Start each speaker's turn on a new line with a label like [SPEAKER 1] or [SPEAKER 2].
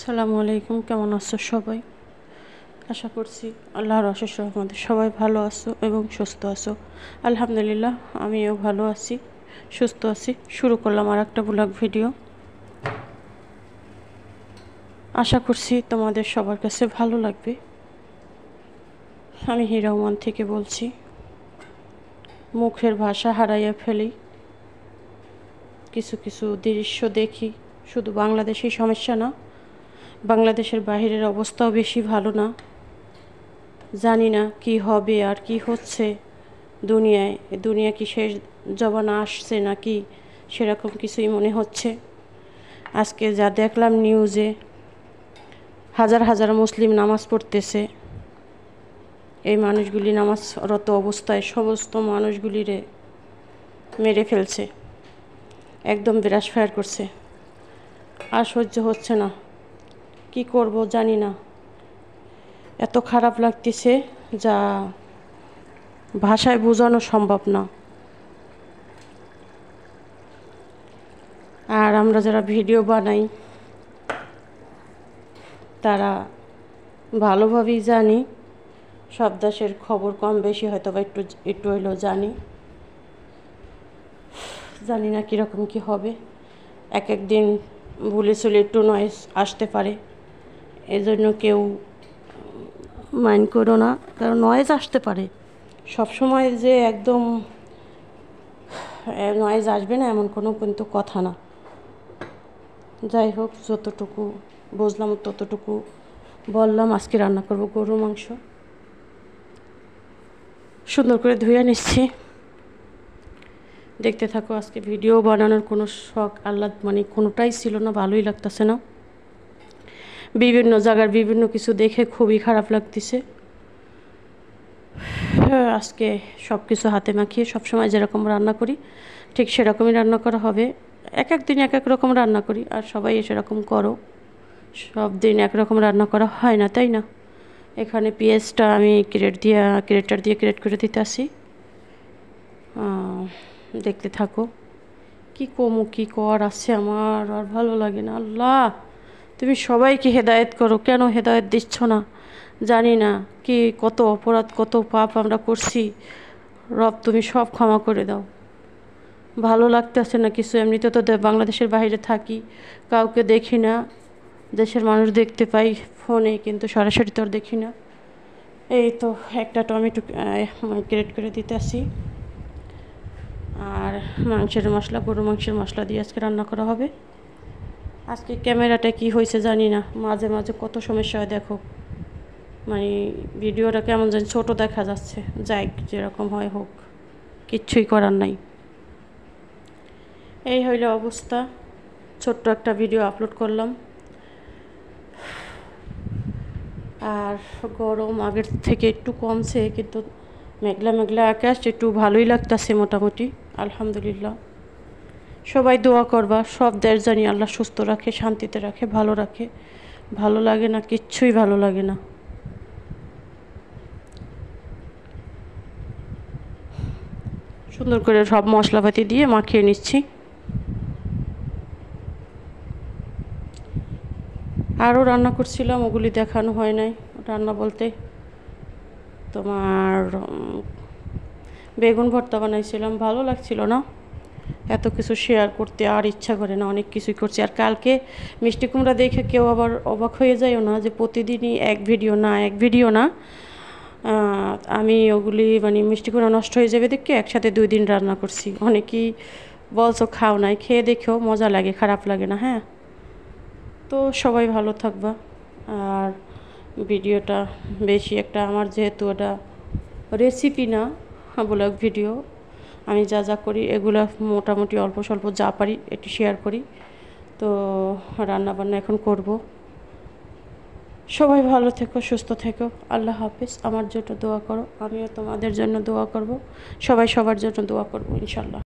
[SPEAKER 1] আসসালামু আলাইকুম, কেমন আছো সবাই? আশা করছি আল্লাহর অশেষ রহমতে সবাই ভালো আছো এবং সুস্থ আছো। আলহামদুলিল্লাহ, আমিও ভালো আছি, সুস্থ আছি। শুরু করলাম আর একটা ব্লগ ভিডিও। আশা করছি তোমাদের সবার কাছে ভালো লাগবে। আমি হিরাওমান থেকে বলছি। মুখের ভাষা হারাইয়া ফেলি, কিছু কিছু দৃশ্য দেখি। শুধু বাংলাদেশেই সমস্যা না, বাংলাদেশের বাহিরের অবস্থাও বেশি ভালো না। জানি না কি হবে আর কি হচ্ছে দুনিয়ায়। দুনিয়া কি শেষ জমানা আসছে নাকি, সেরকম কিছুই মনে হচ্ছে। আজকে যা দেখলাম নিউজে, হাজার হাজার মুসলিম নামাজ পড়তেছে। এই মানুষগুলি নামাজরত অবস্থায় সমস্ত মানুষগুলিরে মেরে ফেলছে, একদম ব্রাশ ফায়ার করছে। আর সহ্য হচ্ছে না, কি করব জানি না। এত খারাপ লাগতেছে যা ভাষায় বোঝানো সম্ভব না। আর আমরা যারা ভিডিও বানাই তারা ভালোভাবেই জানি, সব দেশের খবর কম বেশি হয়তো বা একটু একটু হইলেও জানি। জানি না কীরকম কী হবে। এক এক দিন ভুলে চলে একটু নয়েজ আসতে পারে, এজন্য কেউ মাইন্ড করো না, কারণ নয়েজ আসতে পারে। সব সময় যে একদম নয়েজ আসবে না এমন কোনো কিন্তু কথা না। যাই হোক, যতটুকু বুঝলাম ততটুকু বললাম। আজকে রান্না করব গরুর মাংস। সুন্দর করে ধুয়ে নিচ্ছি, দেখতে থাকো। আজকে ভিডিও বানানোর কোনো শখ আহ্লাদ কোনোটাই ছিল না, ভালোই লাগতেছে না। বিভিন্ন জায়গার বিভিন্ন কিছু দেখে খুবই খারাপ লাগতেছে। আজকে সব কিছু হাতে মাখিয়ে সবসময় যেরকম রান্না করি ঠিক সেরকমই রান্না করা হবে। এক এক দিন এক এক রকম রান্না করি, আর সবাই সেরকম করো। সব দিন একরকম রান্না করা হয় না, তাই না? এখানে পেঁয়াজটা আমি গ্রেটার দিয়ে গ্রেট করে দিতে আসি। দেখতে থাকো। কি কমু কি কর আছে আমার, আর ভালো লাগে না। আল্লাহ, তুমি সবাইকে হেদায়েত করো, কেন হেদায়েত দিচ্ছ না জানি না। কি কত অপরাধ কত পাপ আমরা করছি, রব তুমি সব ক্ষমা করে দাও। ভালো লাগতেছে না কিছু। এমনিতে তো বাংলাদেশের বাইরে থাকি, কাউকে দেখি না। দেশের মানুষ দেখতে পাই ফোনে, কিন্তু সরাসরি তো আর দেখি না। এই তো একটা টমেটো গ্রেট করে দিতে আসি। আর মাংসের মশলা, গরুর মাংসের মশলা দিয়ে আজকে রান্না করা হবে। আজকে ক্যামেরাটা কি হয়েছে জানি না, মাঝে মাঝে কত সমস্যা হয়। দেখো ভিডিওটা কেমন যেন ছোটো দেখা যাচ্ছে। যাই, যেরকম হয় হোক, কিচ্ছুই করার নাই। এই হইল অবস্থা। ছোট্ট একটা ভিডিও আপলোড করলাম। আর গরম আগের থেকে একটু কমছে, কিন্তু মেঘলা মেঘলা আকাশ, একটু ভালোই লাগতেছে মোটামুটি। আলহামদুলিল্লাহ। সবাই দোয়া করবা, সব দেশ জানি আল্লাহ সুস্থ রাখে, শান্তিতে রাখে, ভালো রাখে। ভালো লাগে না, কিচ্ছুই ভালো লাগে না। সুন্দর করে সব মশলাপাতি দিয়ে মাখিয়ে নিচ্ছি। আরও রান্না করছিলাম, ওগুলি দেখানো হয় নাই। রান্না বলতে তোমার বেগুন ভর্তা বানাইছিলাম, ভালো লাগছিল না। এত কিছু শেয়ার করতে আর ইচ্ছা করে না, অনেক কিছুই করছি। আর কালকে মিষ্টি কুমড়া দেখে কেউ আবার অবাক হয়ে যায়ও না যে প্রতিদিনই এক ভিডিও না। আমি ওগুলি মিষ্টি কুমড়া নষ্ট হয়ে যাবে দেখে একসাথে 2 দিন রান্না করছি। অনেকেই বলছো খাও নাই, খেয়ে দেখেও মজা লাগে, খারাপ লাগে না। হ্যাঁ, তো সবাই ভালো থাকবা। আর ভিডিওটা বেশি একটা, আমার যেহেতু এটা রেসিপি না, ব্লগ ভিডিও, আমি যা যা করি এগুলো মোটামুটি অল্প স্বল্প যা পারি একটু শেয়ার করি। তো রান্নাবান্না এখন করব। সবাই ভালো থেকো, সুস্থ থেকো। আল্লাহ হাফেজ। আমার জন্য দোয়া করো, আমিও তোমাদের জন্য দোয়া করব। সবাই সবার জন্য দোয়া করব ইনশাল্লাহ।